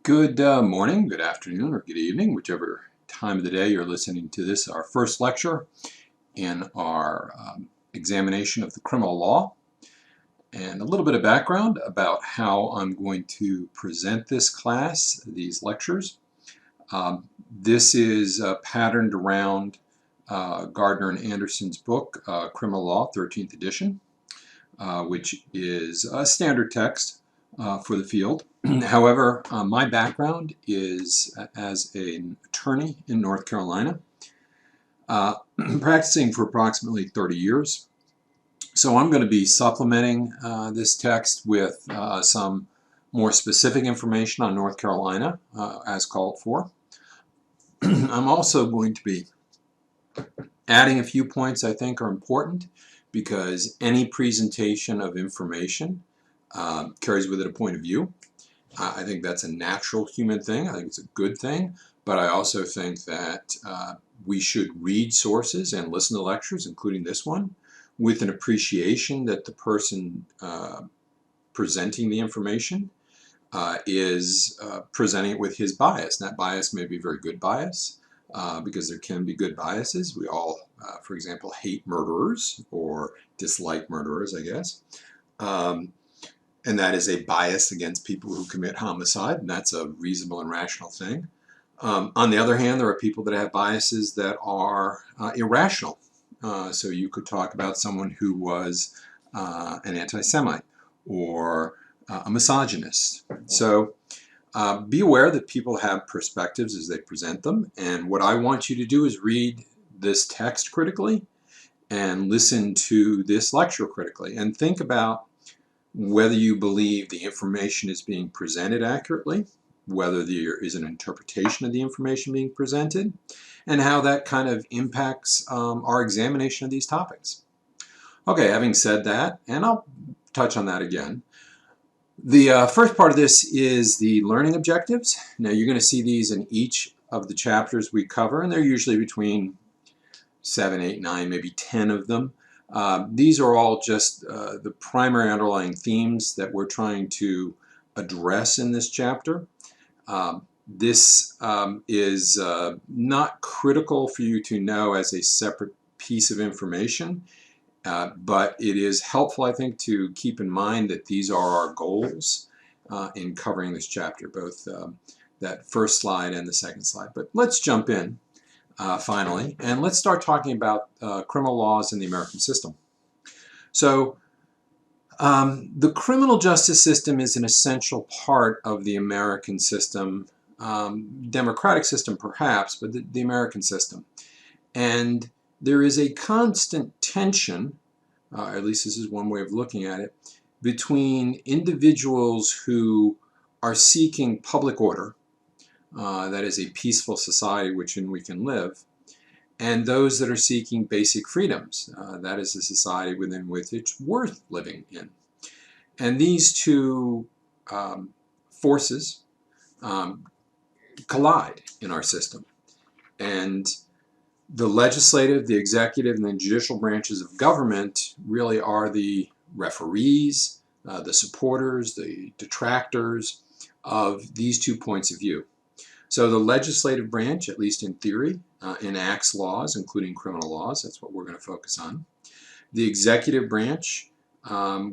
Good morning, good afternoon, or good evening, whichever time of the day you're listening to this, our first lecture in our examination of the criminal law. And a little bit of background about how I'm going to present this class, these lectures. This is patterned around Gardner and Anderson's book, Criminal Law, 13th edition, which is a standard text for the field. However, my background is as an attorney in North Carolina, practicing for approximately 30 years. So I'm going to be supplementing this text with some more specific information on North Carolina as called for. I'm also going to be adding a few points I think are important because any presentation of information carries with it a point of view. I think that's a natural human thing. I think it's a good thing, but I also think that we should read sources and listen to lectures, including this one, with an appreciation that the person presenting the information is presenting it with his bias. And that bias may be a very good bias, because there can be good biases. We all, for example, hate murderers or dislike murderers, I guess. And that is a bias against people who commit homicide, and that's a reasonable and rational thing. On the other hand, there are people that have biases that are irrational. So you could talk about someone who was an anti-Semite or a misogynist. So be aware that people have perspectives as they present them, and what I want you to do is read this text critically and listen to this lecture critically and think about whether you believe the information is being presented accurately, whether there is an interpretation of the information being presented, and how that kind of impacts our examination of these topics. Okay, having said that, and I'll touch on that again, the first part of this is the learning objectives. Now you're going to see these in each of the chapters we cover, and they're usually between 7, 8, 9, maybe 10 of them. These are all just the primary underlying themes that we're trying to address in this chapter. This is not critical for you to know as a separate piece of information, but it is helpful, I think, to keep in mind that these are our goals in covering this chapter, both that first slide and the second slide. But let's jump in. Finally, and let's start talking about criminal laws in the American system. So the criminal justice system is an essential part of the American system, democratic system perhaps, but the American system. And there is a constant tension, at least this is one way of looking at it, between individuals who are seeking public order, that is a peaceful society within we can live, and those that are seeking basic freedoms, that is a society within which it's worth living in. And these two forces collide in our system. And the legislative, the executive, and the judicial branches of government really are the referees, the supporters, the detractors of these 2 points of view. So the legislative branch, at least in theory, enacts laws, including criminal laws. That's what we're going to focus on. The executive branch,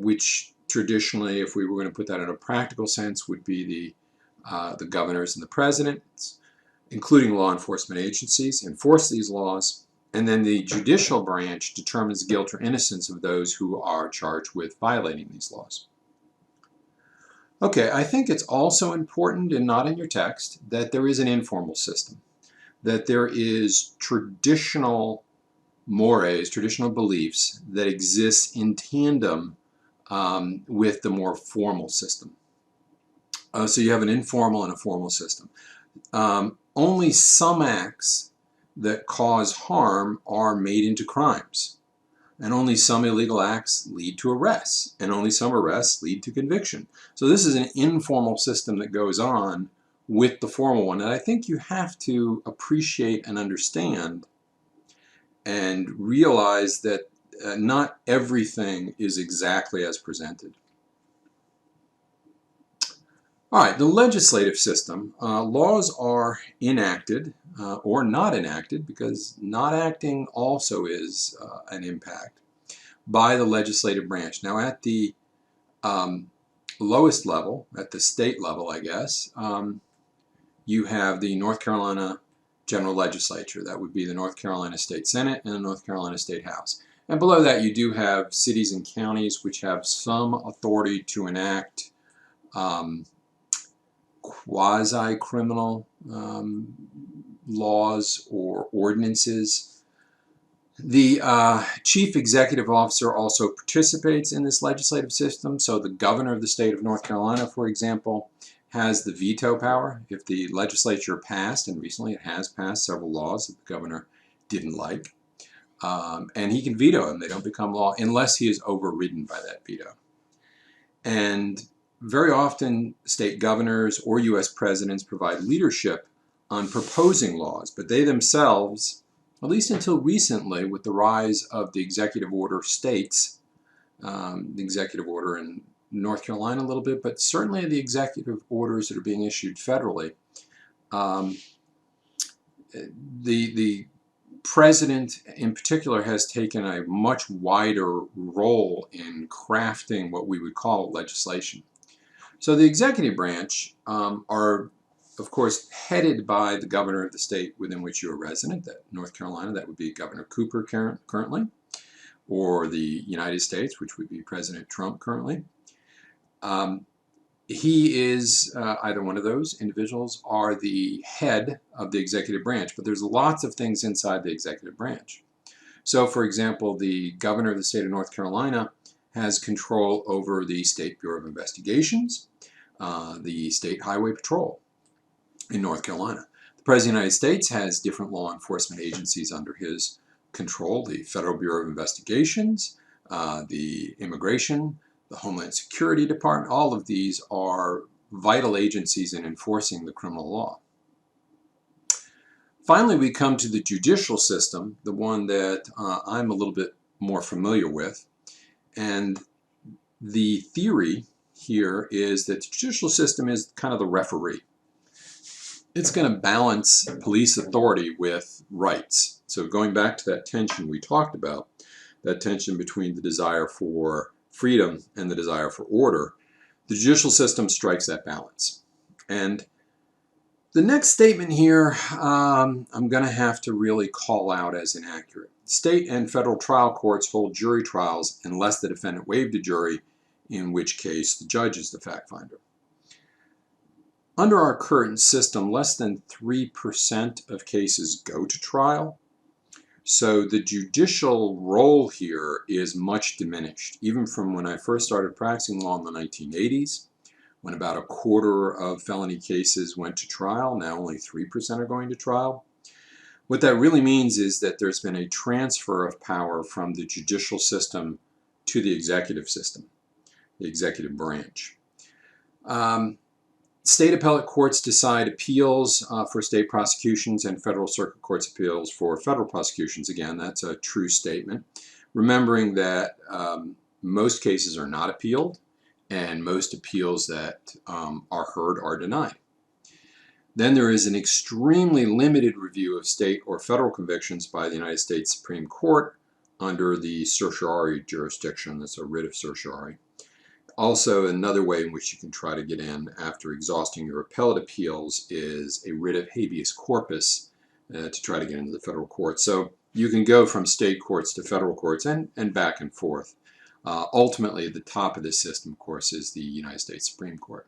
which traditionally, if we were going to put that in a practical sense, would be the governors and the presidents, including law enforcement agencies, enforce these laws. And then the judicial branch determines guilt or innocence of those who are charged with violating these laws. Okay, I think it's also important, and not in your text, that there is an informal system, that there is traditional mores, traditional beliefs that exist in tandem with the more formal system. So you have an informal and a formal system. Only some acts that cause harm are made into crimes. And only some illegal acts lead to arrests, and only some arrests lead to conviction. So this is an informal system that goes on with the formal one, and I think you have to appreciate and understand and realize that not everything is exactly as presented. All right, the legislative system. Laws are enacted or not enacted, because not acting also is an impact, by the legislative branch. Now at the lowest level, at the state level, I guess, you have the North Carolina General Legislature. That would be the North Carolina State Senate and the North Carolina State House. And below that you do have cities and counties which have some authority to enact quasi-criminal laws or ordinances. The chief executive officer also participates in this legislative system. So the governor of the state of North Carolina, for example, has the veto power. If the legislature passed, and recently it has passed several laws that the governor didn't like, and he can veto them. They don't become law unless he is overridden by that veto. And very often state governors or U.S. presidents provide leadership on proposing laws, but they themselves, at least until recently with the rise of the executive order states, the executive order in North Carolina a little bit, but certainly the executive orders that are being issued federally, the president in particular has taken a much wider role in crafting what we would call legislation. So the executive branch are, of course, headed by the governor of the state within which you're a resident. That North Carolina, that would be Governor Cooper currently, or the United States, which would be President Trump currently. He is, either one of those individuals are the head of the executive branch, but there's lots of things inside the executive branch. So, for example, the governor of the state of North Carolina has control over the State Bureau of Investigations, the State Highway Patrol in North Carolina. The President of the United States has different law enforcement agencies under his control: the Federal Bureau of Investigations, the Immigration, the Homeland Security Department. All of these are vital agencies in enforcing the criminal law. Finally, we come to the judicial system, the one that I'm a little bit more familiar with. And the theory here is that the judicial system is kind of the referee. It's going to balance police authority with rights. So going back to that tension we talked about, that tension between the desire for freedom and the desire for order, the judicial system strikes that balance. And the next statement here, I'm going to have to really call out as inaccurate. State and federal trial courts hold jury trials unless the defendant waived a jury, in which case the judge is the fact finder. Under our current system, less than 3% of cases go to trial. So the judicial role here is much diminished, even from when I first started practicing law in the 1980s, when about a quarter of felony cases went to trial. Now only 3% are going to trial. What that really means is that there's been a transfer of power from the judicial system to the executive system, the executive branch. State appellate courts decide appeals for state prosecutions, and federal circuit courts appeals for federal prosecutions. Again, that's a true statement. Remembering that most cases are not appealed, and most appeals that are heard are denied. Then there is an extremely limited review of state or federal convictions by the United States Supreme Court under the certiorari jurisdiction. That's a writ of certiorari. Also, another way in which you can try to get in after exhausting your appellate appeals is a writ of habeas corpus to try to get into the federal court. So you can go from state courts to federal courts and back and forth. Ultimately, the top of this system, of course, is the United States Supreme Court.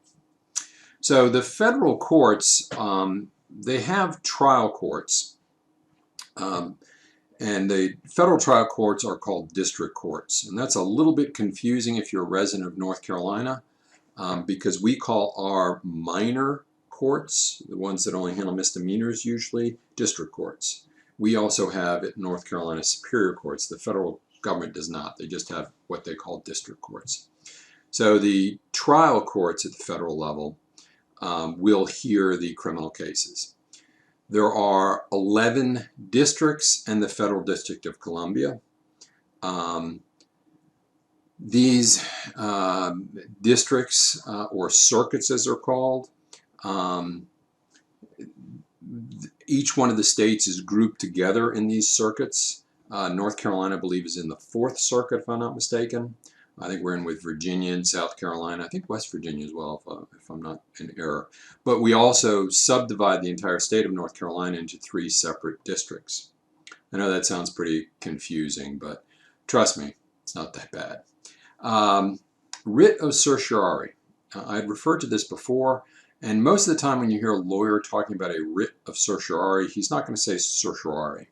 So the federal courts, they have trial courts. And the federal trial courts are called district courts. And that's a little bit confusing if you're a resident of North Carolina, because we call our minor courts, the ones that only handle misdemeanors usually, district courts. We also have at North Carolina superior courts. The federal government does not. They just have what they call district courts. So the trial courts at the federal level will hear the criminal cases. There are 11 districts and the Federal District of Columbia. These districts or circuits, as they're called, um, each one of the states is grouped together in these circuits. North Carolina, I believe, is in the 4th Circuit, if I'm not mistaken. I think we're in with Virginia and South Carolina. I think West Virginia as well, if I'm not in error. But we also subdivide the entire state of North Carolina into 3 separate districts. I know that sounds pretty confusing, but trust me, it's not that bad. Writ of Certiorari. I'd referred to this before, and most of the time when you hear a lawyer talking about a writ of certiorari, he's not going to say certiorari.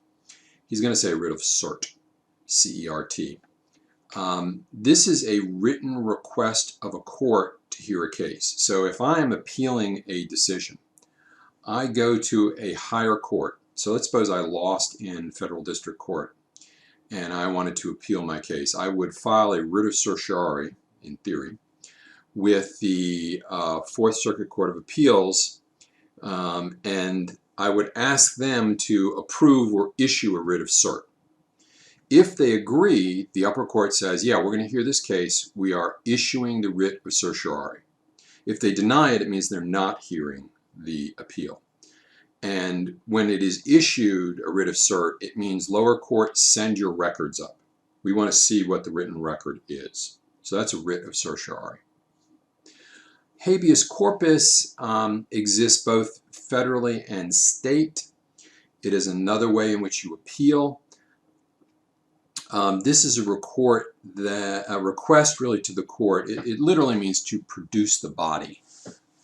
He's going to say writ of cert, C-E-R-T. This is a written request of a court to hear a case. So if I am appealing a decision, I go to a higher court. So let's suppose I lost in federal district court and I wanted to appeal my case. I would file a writ of certiorari, in theory, with the 4th Circuit Court of Appeals, and I would ask them to approve or issue a writ of cert. If they agree, the upper court says, yeah, we're going to hear this case. We are issuing the writ of certiorari. If they deny it, it means they're not hearing the appeal. And when it is issued a writ of cert, it means lower court, send your records up. We want to see what the written record is. So that's a writ of certiorari. Habeas corpus exists both federally and state. It is another way in which you appeal. This is a request really to the court. It literally means to produce the body,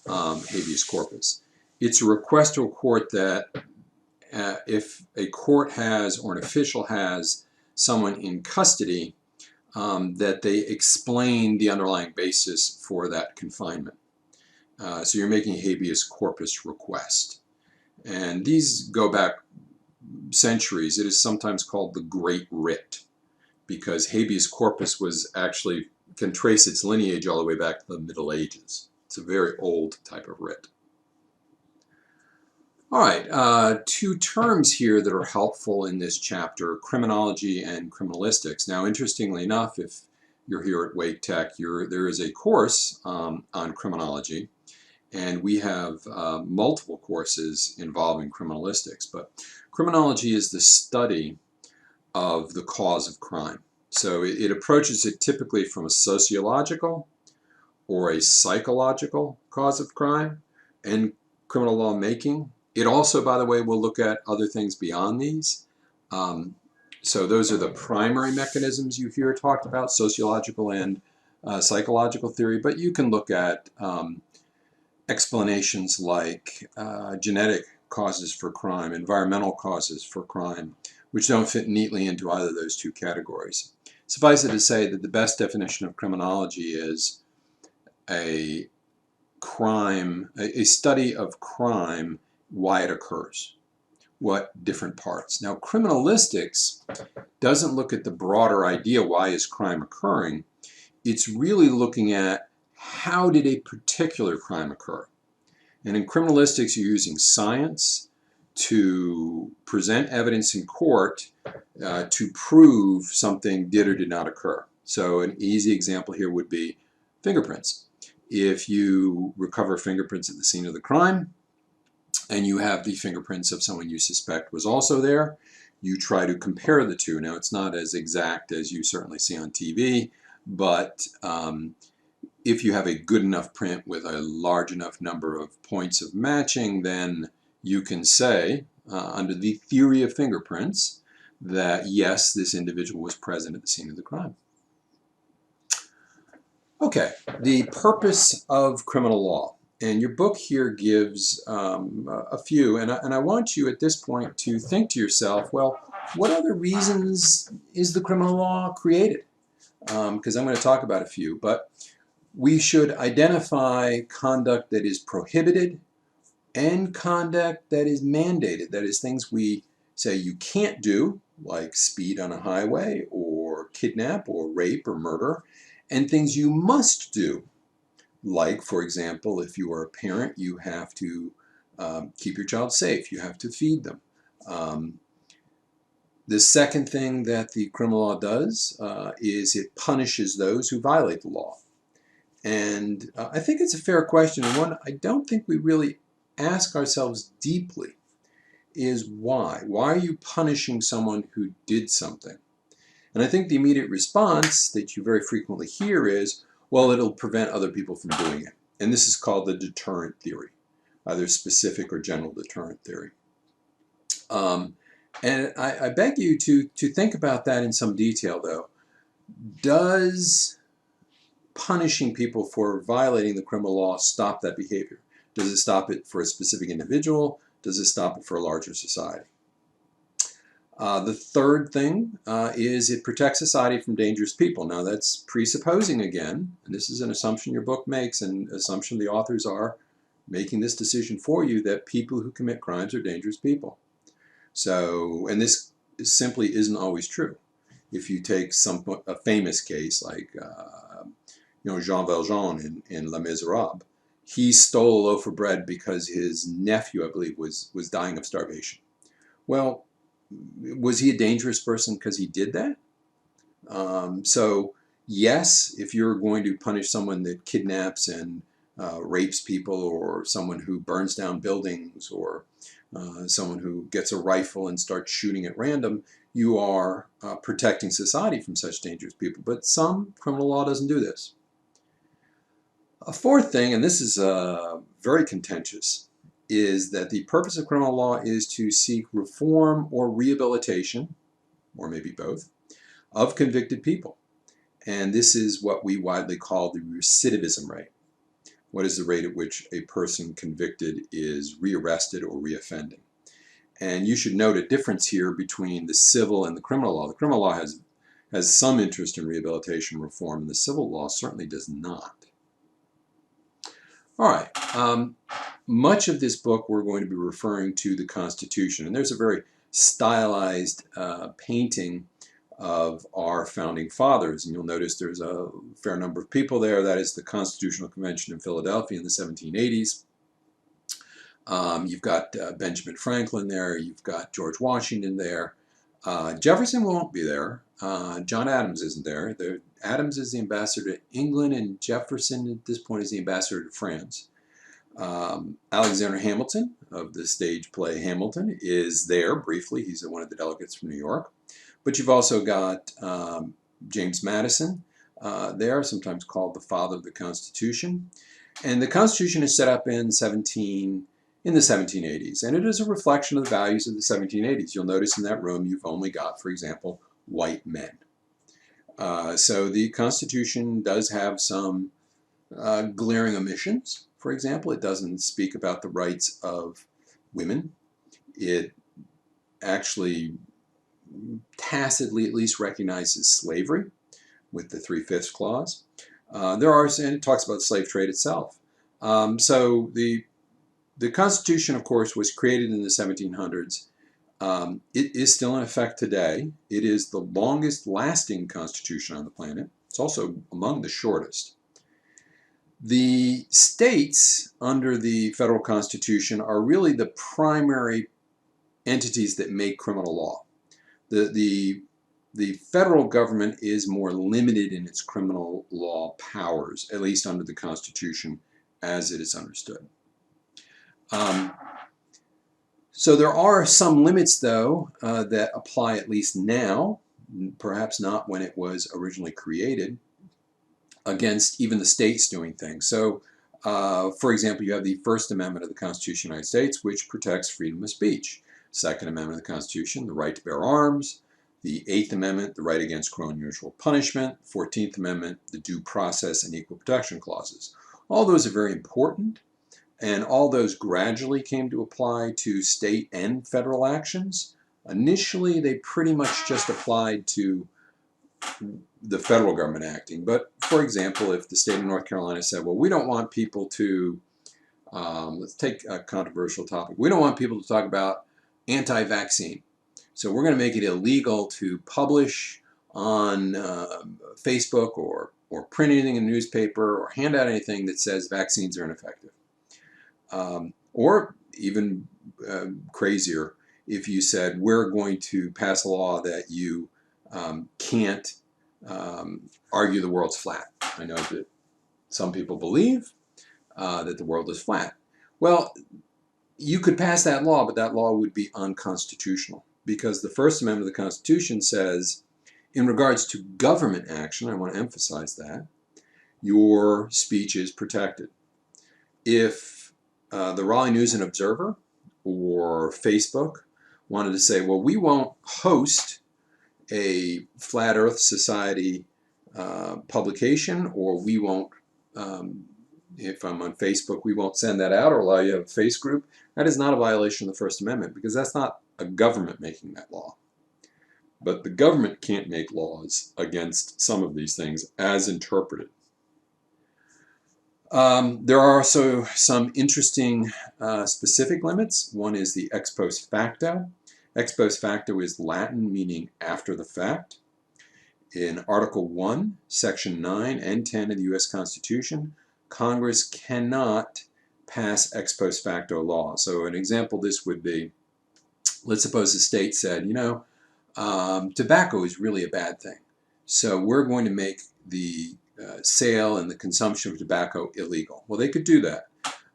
habeas corpus. It's a request to a court that if a court has or an official has someone in custody, that they explain the underlying basis for that confinement. So you're making a habeas corpus request. And these go back centuries. It is sometimes called the Great Writ, because habeas corpus can trace its lineage all the way back to the Middle Ages. It's a very old type of writ. All right, 2 terms here that are helpful in this chapter, criminology and criminalistics. Now, interestingly enough, if you're here at Wake Tech, there is a course on criminology, and we have multiple courses involving criminalistics. But criminology is the study of the cause of crime. So it approaches it typically from a sociological or a psychological cause of crime and criminal law making. It also, by the way, will look at other things beyond these. So those are the primary mechanisms you hear talked about, sociological and psychological theory, but you can look at explanations like genetic causes for crime, environmental causes for crime, which don't fit neatly into either of those 2 categories. Suffice it to say that the best definition of criminology is a study of crime, why it occurs, what different parts. Now, criminalistics doesn't look at the broader idea, why is crime occurring? It's really looking at how did a particular crime occur? And in criminalistics, you're using science to present evidence in court to prove something did or did not occur. So an easy example here would be fingerprints. If you recover fingerprints at the scene of the crime, and you have the fingerprints of someone you suspect was also there, you try to compare the 2. Now, it's not as exact as you certainly see on TV, but if you have a good enough print with a large enough number of points of matching, then you can say, under the theory of fingerprints, that yes, this individual was present at the scene of the crime. Okay, the purpose of criminal law. And your book here gives a few, and I want you at this point to think to yourself, well, what other reasons is the criminal law created? Because I'm going to talk about a few, but we should identify conduct that is prohibited and conduct that is mandated. That is, things we say you can't do, like speed on a highway or kidnap or rape or murder, and things you must do. Like, for example, if you are a parent, you have to keep your child safe. You have to feed them. The second thing that the criminal law does is it punishes those who violate the law. And I think it's a fair question, and one I don't think we really ask ourselves deeply, is why? Why are you punishing someone who did something? And I think the immediate response that you very frequently hear is, well, it'll prevent other people from doing it. And this is called the deterrent theory, either specific or general deterrent theory. And I beg you to think about that in some detail, though. Does punishing people for violating the criminal law stop that behavior? Does it stop it for a specific individual? Does it stop it for a larger society? The third thing is it protects society from dangerous people. Now that's presupposing again, and this is an assumption your book makes, and assumption the authors are making this decision for you, that people who commit crimes are dangerous people. So, and this simply isn't always true. If you take a famous case like Jean Valjean in Les Miserables, he stole a loaf of bread because his nephew, I believe, was dying of starvation. Well, was he a dangerous person because he did that? So yes, if you're going to punish someone that kidnaps and rapes people, or someone who burns down buildings, or someone who gets a rifle and starts shooting at random, you are protecting society from such dangerous people. But some criminal law doesn't do this. A fourth thing, and this is very contentious, is that the purpose of criminal law is to seek reform or rehabilitation, or maybe both, of convicted people. And this is what we widely call the recidivism rate. What is the rate at which a person convicted is rearrested or reoffending? And you should note a difference here between the civil and the criminal law. The criminal law has some interest in rehabilitation reform, and the civil law certainly does not. All right. Much of this book we're going to be referring to the Constitution, and there's a very stylized painting of our founding fathers, and you'll notice there's a fair number of people there. That is the Constitutional Convention in Philadelphia in the 1780s. You've got Benjamin Franklin there, you've got George Washington there. Jefferson won't be there. John Adams isn't there. Adams is the ambassador to England, and Jefferson at this point is the ambassador to France. Alexander Hamilton of the stage play Hamilton is there briefly. He's one of the delegates from New York. But you've also got James Madison there, sometimes called the father of the Constitution. And the Constitution is set up in the 1780s, and it is a reflection of the values of the 1780s. You'll notice in that room you've only got, for example, white men. So the Constitution does have some glaring omissions. For example, it doesn't speak about the rights of women. It actually tacitly at least recognizes slavery with the 3/5 clause. And it talks about the slave trade itself. So the Constitution, of course, was created in the 1700s. It is still in effect today. It is the longest lasting constitution on the planet. It's also among the shortest. The states under the federal constitution are really the primary entities that make criminal law. The federal government is more limited in its criminal law powers, at least under the Constitution as it is understood. So there are some limits, though, that apply at least now, perhaps not when it was originally created, against even the states doing things. So, for example, you have the First Amendment of the Constitution of the United States, which protects freedom of speech. Second Amendment of the Constitution, the right to bear arms. The Eighth Amendment, the right against cruel and unusual punishment. 14th Amendment, the due process and equal protection clauses. All those are very important, and all those gradually came to apply to state and federal actions. Initially, they pretty much just applied to the federal government acting. But, for example, if the state of North Carolina said, well, we don't want people to, let's take a controversial topic, we don't want people to talk about anti-vaccine. So we're going to make it illegal to publish on Facebook or print anything in a newspaper or hand out anything that says vaccines are ineffective. Or even crazier, if you said, we're going to pass a law that you can't argue the world's flat. I know that some people believe that the world is flat. Well, you could pass that law, but that law would be unconstitutional, because the First Amendment of the Constitution says, in regards to government action, I want to emphasize that, your speech is protected. If the Raleigh News and Observer or Facebook wanted to say, well, we won't host a Flat Earth Society publication, or we won't, if I'm on Facebook, we won't send that out or allow you to have a face group, that is not a violation of the First Amendment, because that's not a government making that law. But the government can't make laws against some of these things as interpreted. There are also some interesting specific limits. One is the ex post facto. Ex post facto is Latin, meaning after the fact. In Article 1, Section 9 and 10 of the U.S. Constitution, Congress cannot pass ex post facto law. So an example of this would be, let's suppose the state said, you know, tobacco is really a bad thing, so we're going to make the sale and the consumption of tobacco illegal. Well, they could do that,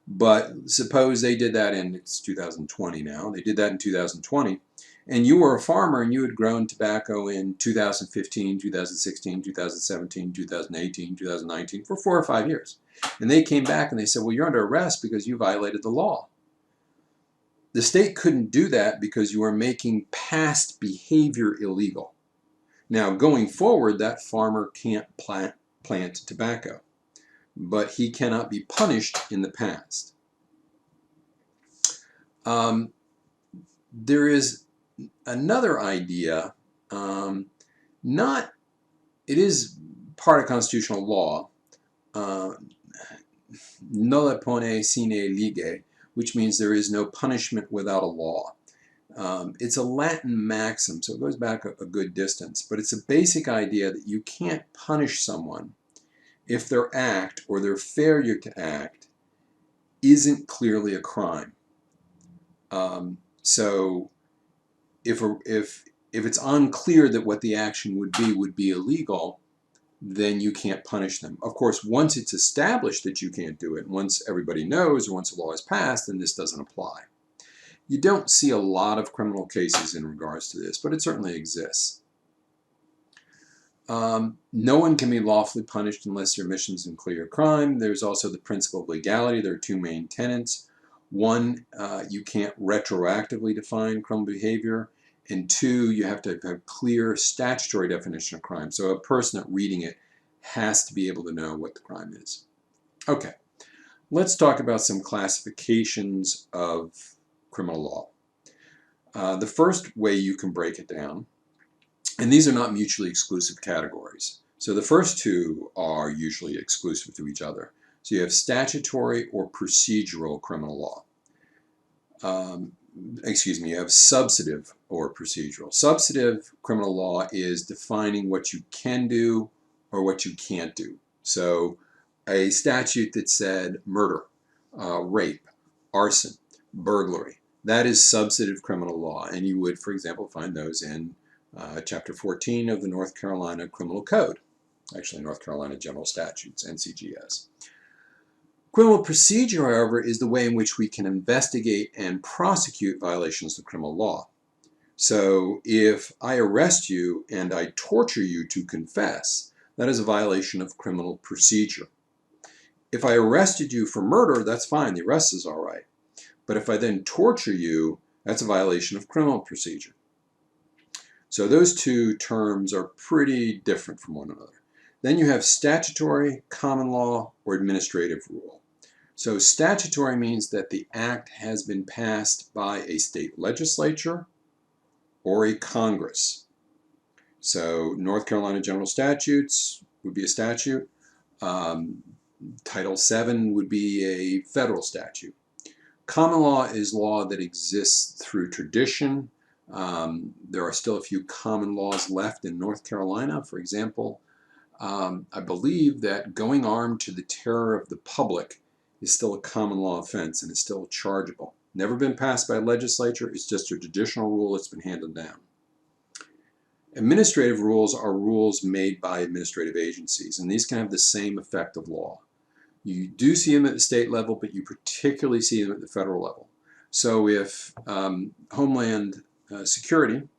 but suppose they did that in, it's 2020 now, they did that in 2020, and you were a farmer and you had grown tobacco in 2015, 2016, 2017, 2018, 2019 for 4 or 5 years. And they came back and they said, well, you're under arrest because you violated the law. The state couldn't do that because you are making past behavior illegal. Now, going forward, that farmer can't plant tobacco, but he cannot be punished in the past. There is another idea, it is part of constitutional law, nulla pone sine lege, which means there is no punishment without a law. It's a Latin maxim, so it goes back a good distance, but it's a basic idea that you can't punish someone if their act or their failure to act isn't clearly a crime. So if it's unclear that what the action would be illegal, then you can't punish them. Of course, once it's established that you can't do it, once everybody knows, or once a law is passed, then this doesn't apply. You don't see a lot of criminal cases in regards to this, but it certainly exists. No one can be lawfully punished unless your mission is in clear crime. There's also the principle of legality. There are two main tenets. One, you can't retroactively define criminal behavior. And two, you have to have a clear statutory definition of crime. So a person that reading it has to be able to know what the crime is. Okay, let's talk about some classifications of criminal law. The first way you can break it down, and these are not mutually exclusive categories. So the first two are usually exclusive to each other. So you have statutory or procedural criminal law. You have substantive or procedural. Substantive criminal law is defining what you can do or what you can't do. So a statute that said murder, rape, arson, burglary, that is substantive criminal law, and you would, for example, find those in Chapter 14 of the North Carolina Criminal Code, actually North Carolina General Statutes, NCGS. Criminal procedure, however, is the way in which we can investigate and prosecute violations of criminal law. So if I arrest you and I torture you to confess, that is a violation of criminal procedure. If I arrested you for murder, that's fine, the arrest is all right. But if I then torture you, that's a violation of criminal procedure. So those two terms are pretty different from one another. Then you have statutory, common law, or administrative rule. So statutory means that the act has been passed by a state legislature or a Congress. So North Carolina General Statutes would be a statute. Title VII would be a federal statute. Common law is law that exists through tradition. There are still a few common laws left in North Carolina. For example, I believe that going armed to the terror of the public is still a common law offense and is still chargeable. Never been passed by a legislature. It's just a traditional rule that's been handed down. Administrative rules are rules made by administrative agencies, and these can have the same effect of law. You do see them at the state level, but you particularly see them at the federal level. So if Homeland Security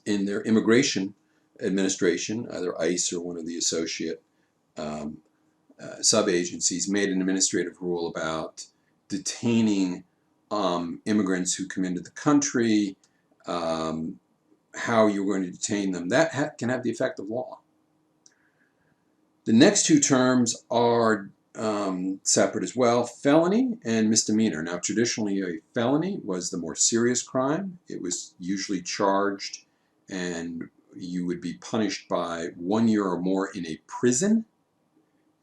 in their immigration administration, either ICE or one of the associate sub-agencies, made an administrative rule about detaining immigrants who come into the country, how you're going to detain them, that can have the effect of law. The next two terms are separate as well, felony and misdemeanor. Now, traditionally, a felony was the more serious crime. It was usually charged and you would be punished by 1 year or more in a prison.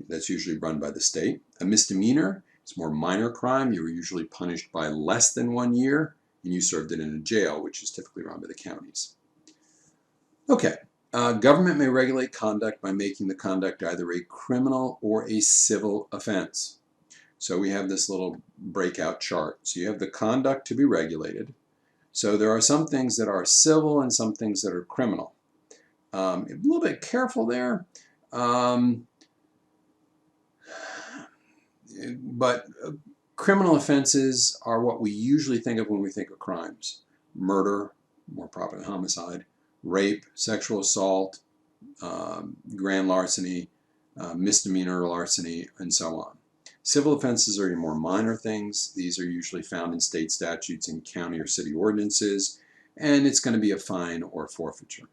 That's usually run by the state. A misdemeanor is a more minor crime. You were usually punished by less than 1 year, and you served it in a jail, which is typically run by the counties. Okay. Government may regulate conduct by making the conduct either a criminal or a civil offense. So we have this little breakout chart. So you have the conduct to be regulated. So there are some things that are civil and some things that are criminal. A little bit careful there. But criminal offenses are what we usually think of when we think of crimes. Murder, more properly homicide, rape, sexual assault, grand larceny, misdemeanor larceny, and so on. Civil offenses are your more minor things. These are usually found in state statutes and county or city ordinances, and it's going to be a fine or forfeiture.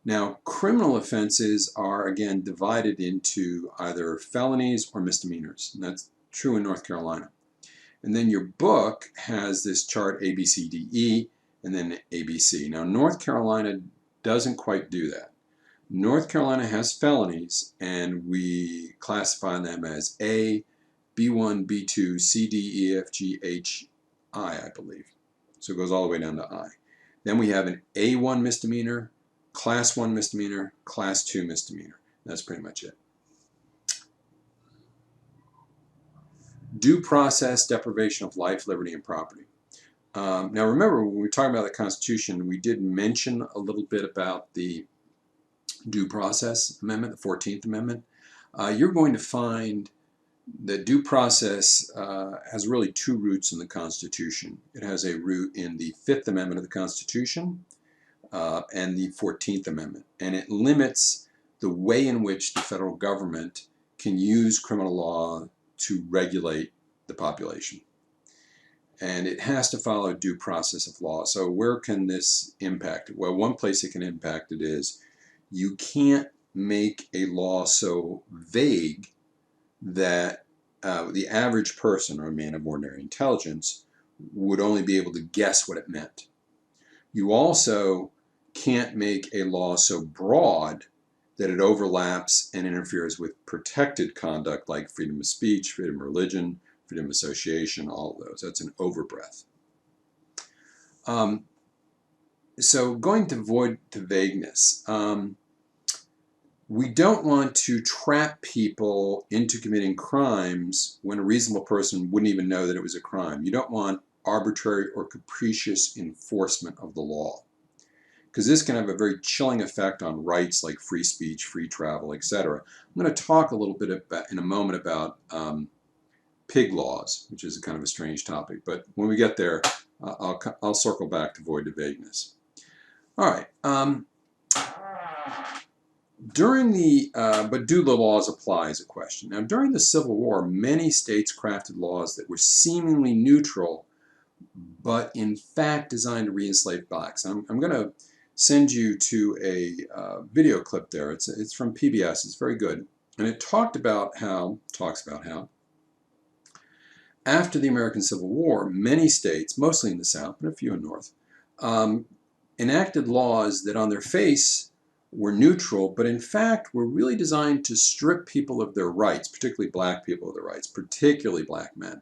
Now, criminal offenses are, again, divided into either felonies or misdemeanors, and that's true in North Carolina. And then your book has this chart A, B, C, D, E, and then ABC. Now, North Carolina doesn't quite do that. North Carolina has felonies, and we classify them as A, B1, B2, C, D, E, F, G, H, I believe. So it goes all the way down to I. Then we have an A1 misdemeanor, Class 1 misdemeanor, Class 2 misdemeanor. That's pretty much it. Due process, deprivation of life, liberty, and property. Now remember, when we were talking about the Constitution, we did mention a little bit about the Due Process Amendment, the 14th Amendment. You're going to find that due process has really two roots in the Constitution. It has a root in the 5th Amendment of the Constitution and the 14th Amendment. And it limits the way in which the federal government can use criminal law to regulate the population. And it has to follow due process of law. So where can this impact it? Well, one place it can impact it is you can't make a law so vague that the average person or a man of ordinary intelligence would only be able to guess what it meant. You also can't make a law so broad that it overlaps and interferes with protected conduct like freedom of speech, freedom of religion, freedom of association, all of those. That's an overbreadth. So going to void to vagueness. We don't want to trap people into committing crimes when a reasonable person wouldn't even know that it was a crime. You don't want arbitrary or capricious enforcement of the law, because this can have a very chilling effect on rights like free speech, free travel, etc. I'm going to talk a little bit about, in a moment about pig laws, which is a kind of a strange topic. But when we get there, I'll circle back to void to vagueness. All right. But do the laws apply is a question. Now, during the Civil War, many states crafted laws that were seemingly neutral, but in fact designed to re-enslave blacks. I'm going to send you to a video clip there. It's from PBS. It's very good. And it talks about how after the American Civil War, many states, mostly in the South, but a few in the North, enacted laws that on their face were neutral, but in fact were really designed to strip people of their rights, particularly black people of their rights, particularly black men.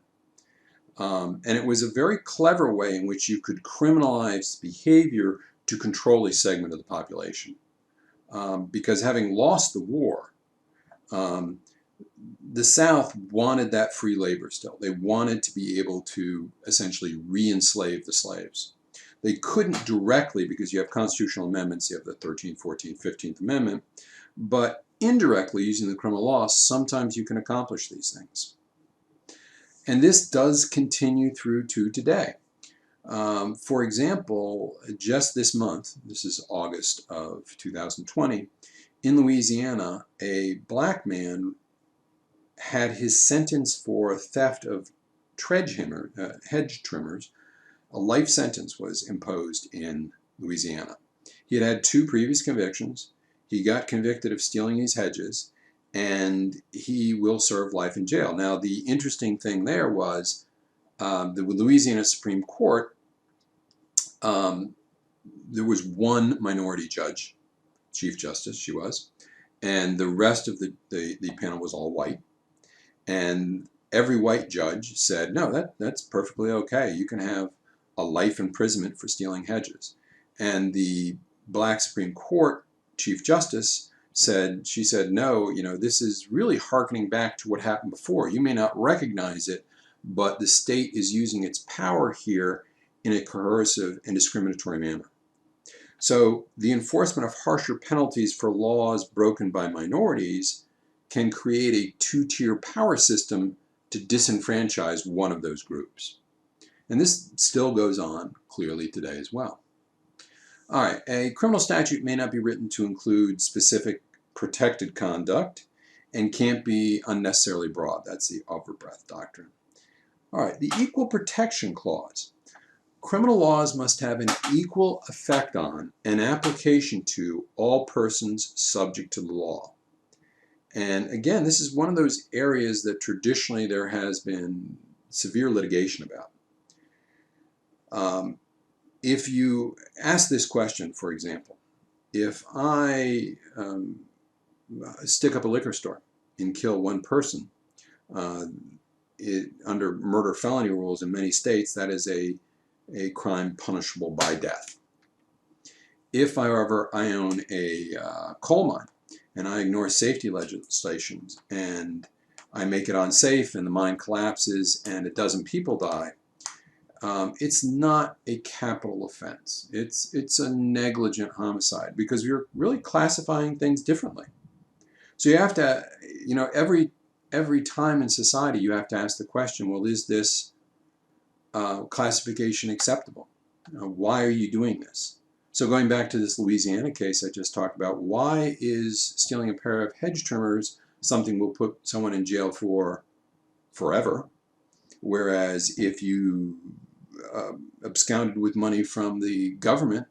And it was a very clever way in which you could criminalize behavior to control a segment of the population. Because having lost the war, the South wanted that free labor still. They wanted to be able to essentially re-enslave the slaves. They couldn't directly because you have constitutional amendments, you have the 13th, 14th, 15th Amendment, but indirectly using the criminal law, sometimes you can accomplish these things. And this does continue through to today. For example, just this month, this is August of 2020, in Louisiana, a black man had his sentence for theft of hedge trimmers, a life sentence was imposed in Louisiana. He had had 2 previous convictions. He got convicted of stealing these hedges, and he will serve life in jail. Now, the interesting thing there was the Louisiana Supreme Court, there was one minority judge, Chief Justice, she was, and the rest of the panel was all white. And every white judge said, no, that's perfectly okay. You can have a life imprisonment for stealing hedges. And the black Supreme Court Chief Justice said, no, this is really hearkening back to what happened before. You may not recognize it, but the state is using its power here in a coercive and discriminatory manner. So the enforcement of harsher penalties for laws broken by minorities can create a 2-tier power system to disenfranchise one of those groups. And this still goes on clearly today as well. All right, a criminal statute may not be written to include specific protected conduct and can't be unnecessarily broad. That's the Overbreadth Doctrine. All right, the Equal Protection Clause. Criminal laws must have an equal effect on and application to all persons subject to the law. And again, this is one of those areas that traditionally there has been severe litigation about. If you ask this question, for example, if I stick up a liquor store and kill one person, under murder felony rules in many states, that is a crime punishable by death. If, however, I own a coal mine and I ignore safety legislations and I make it unsafe and the mine collapses and a dozen people die, it's not a capital offense. It's a negligent homicide because you're really classifying things differently. So you have to, every time in society you have to ask the question, well, is this classification acceptable? Why are you doing this? So going back to this Louisiana case I just talked about, why is stealing a pair of hedge trimmers something will put someone in jail for forever? Whereas if you absconded with money from the government,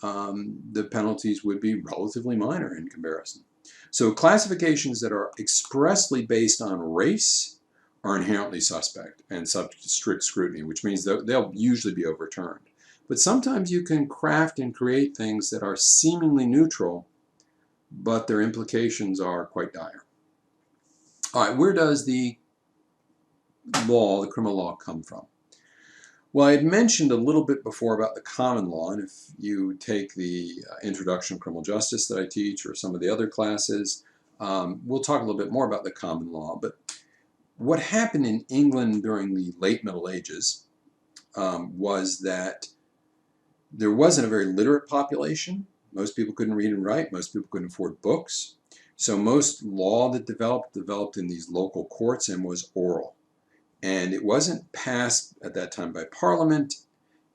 the penalties would be relatively minor in comparison. So classifications that are expressly based on race are inherently suspect and subject to strict scrutiny, which means they'll usually be overturned. But sometimes you can craft and create things that are seemingly neutral, but their implications are quite dire. All right, where does the law, the criminal law, come from? Well, I had mentioned a little bit before about the common law, and if you take the Introduction to Criminal Justice that I teach or some of the other classes, we'll talk a little bit more about the common law. But what happened in England during the late Middle Ages was that there wasn't a very literate population. Most people couldn't read and write. Most people couldn't afford books. So most law that developed in these local courts and was oral. And it wasn't passed at that time by Parliament.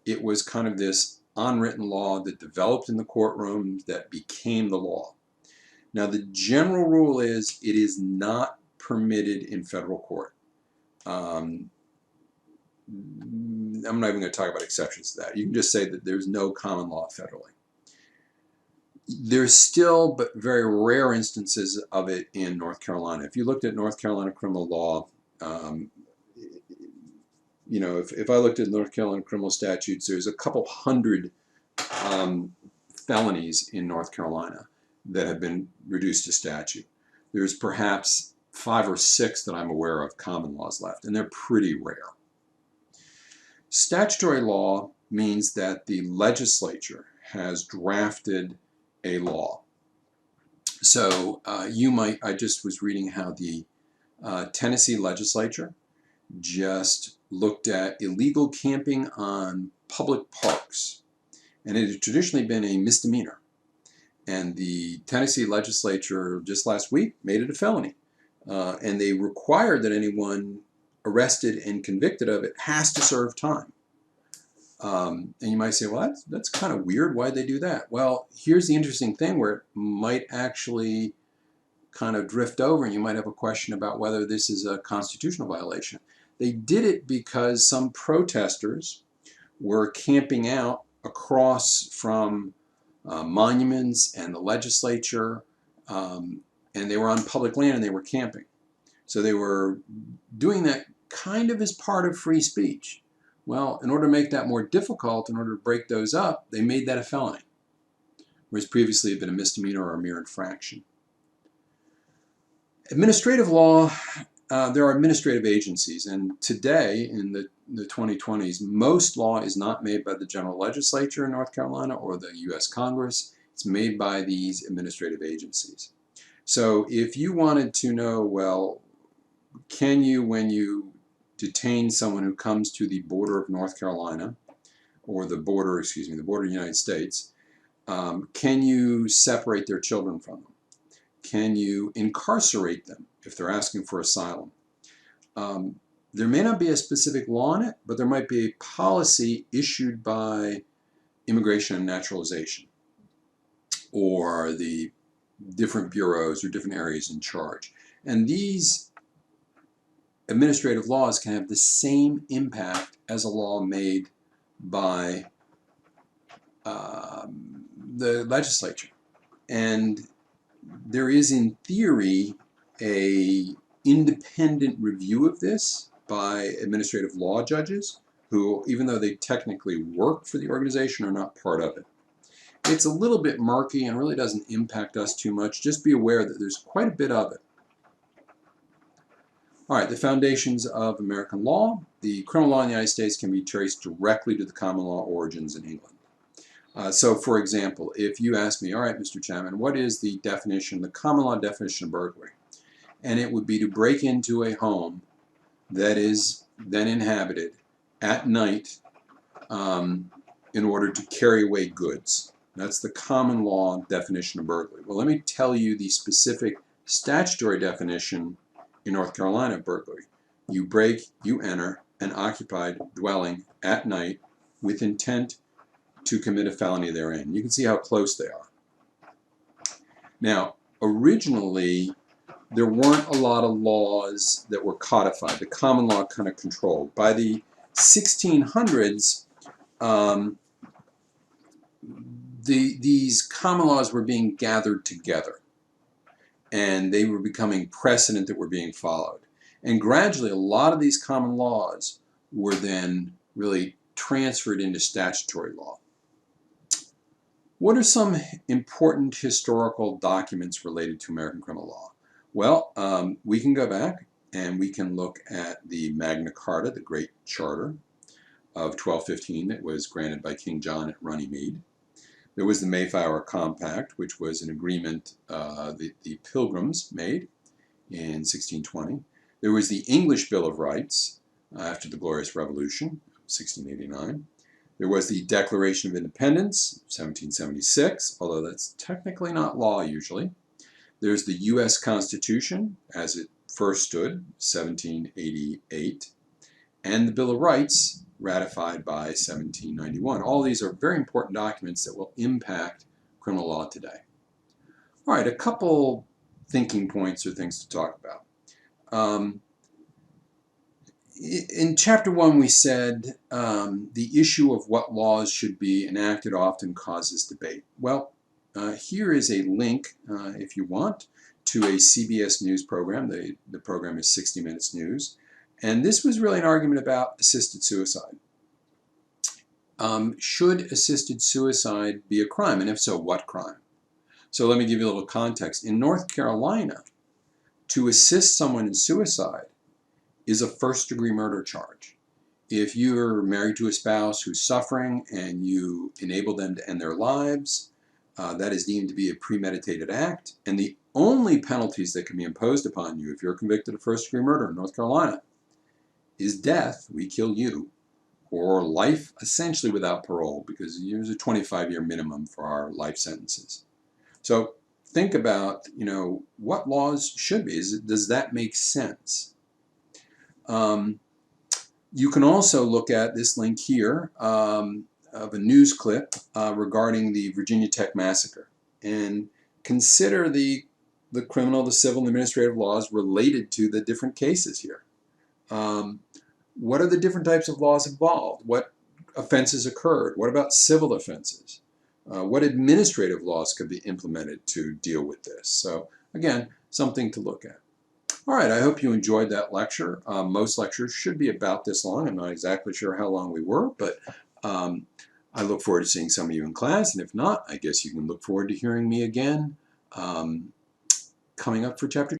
It was kind of this unwritten law that developed in the courtroom that became the law. Now the general rule is it is not permitted in federal court. I'm not even going to talk about exceptions to that. You can just say that there's no common law federally. There's still, but very rare instances of it in North Carolina. If you looked at North Carolina criminal law, if I looked at North Carolina criminal statutes, there's a couple hundred felonies in North Carolina that have been reduced to statute. There's perhaps 5 or 6 that I'm aware of common laws left, and they're pretty rare. Statutory law means that the legislature has drafted a law. So I just was reading how the Tennessee legislature just looked at illegal camping on public parks, and it had traditionally been a misdemeanor. And the Tennessee legislature just last week made it a felony. And they required that anyone arrested and convicted of it has to serve time. And you might say, well, that's kind of weird. Why'd they do that? Well, here's the interesting thing where it might actually kind of drift over, and you might have a question about whether this is a constitutional violation. They did it because some protesters were camping out across from monuments and the legislature, and they were on public land and they were camping. So they were doing that kind of as part of free speech. Well, in order to make that more difficult, in order to break those up, they made that a felony, whereas previously it had been a misdemeanor or a mere infraction. Administrative law, there are administrative agencies, and today in the 2020s, most law is not made by the general legislature in North Carolina or the U.S. Congress. It's made by these administrative agencies. So if you wanted to know, well, can you, when you detain someone who comes to the border of North Carolina, or the border of the United States, can you separate their children from them? Can you incarcerate them if they're asking for asylum? There may not be a specific law on it, but there might be a policy issued by Immigration and Naturalization, or the different bureaus or different areas in charge. And these administrative laws can have the same impact as a law made by the legislature. And there is, in theory, a independent review of this by administrative law judges who, even though they technically work for the organization, are not part of it. It's a little bit murky and really doesn't impact us too much. Just be aware that there's quite a bit of it. All right, the foundations of American law. The criminal law in the United States can be traced directly to the common law origins in England. So, for example, if you ask me, all right, Mr. Chapman, what is the definition, the common law definition of burglary? And it would be to break into a home that is then inhabited at night in order to carry away goods. That's the common law definition of burglary. Well, let me tell you the specific statutory definition in North Carolina of burglary. You break, you enter an occupied dwelling at night with intent to commit a felony therein. You can see how close they are. Now, originally, there weren't a lot of laws that were codified. The common law kind of controlled. By the 1600s, these common laws were being gathered together, and they were becoming precedent that were being followed. And gradually, a lot of these common laws were then really transferred into statutory law. What are some important historical documents related to American criminal law? Well, we can go back and we can look at the Magna Carta, the Great Charter of 1215 that was granted by King John at Runnymede. There was the Mayflower Compact, which was an agreement the Pilgrims made in 1620. There was the English Bill of Rights after the Glorious Revolution, 1689. There was the Declaration of Independence, 1776, although that's technically not law usually. There's the U.S. Constitution, as it first stood, 1788, and the Bill of Rights, ratified by 1791. All these are very important documents that will impact criminal law today. All right, a couple thinking points or things to talk about. In Chapter 1, we said the issue of what laws should be enacted often causes debate. Well, here is a link, if you want, to a CBS News program. The program is 60 Minutes News. And this was really an argument about assisted suicide. Should assisted suicide be a crime? And if so, what crime? So let me give you a little context. In North Carolina, to assist someone in suicide is a first-degree murder charge. If you're married to a spouse who's suffering and you enable them to end their lives, that is deemed to be a premeditated act. And the only penalties that can be imposed upon you if you're convicted of first-degree murder in North Carolina is death, we kill you, or life essentially without parole, because there's a 25-year minimum for our life sentences. So think about, what laws should be. Does that make sense? You can also look at this link here of a news clip regarding the Virginia Tech massacre, and consider the criminal, the civil, and administrative laws related to the different cases here. What are the different types of laws involved? What offenses occurred? What about civil offenses? What administrative laws could be implemented to deal with this? So again, something to look at. All right, I hope you enjoyed that lecture. Most lectures should be about this long. I'm not exactly sure how long we were, but I look forward to seeing some of you in class. And if not, I guess you can look forward to hearing me again coming up for Chapter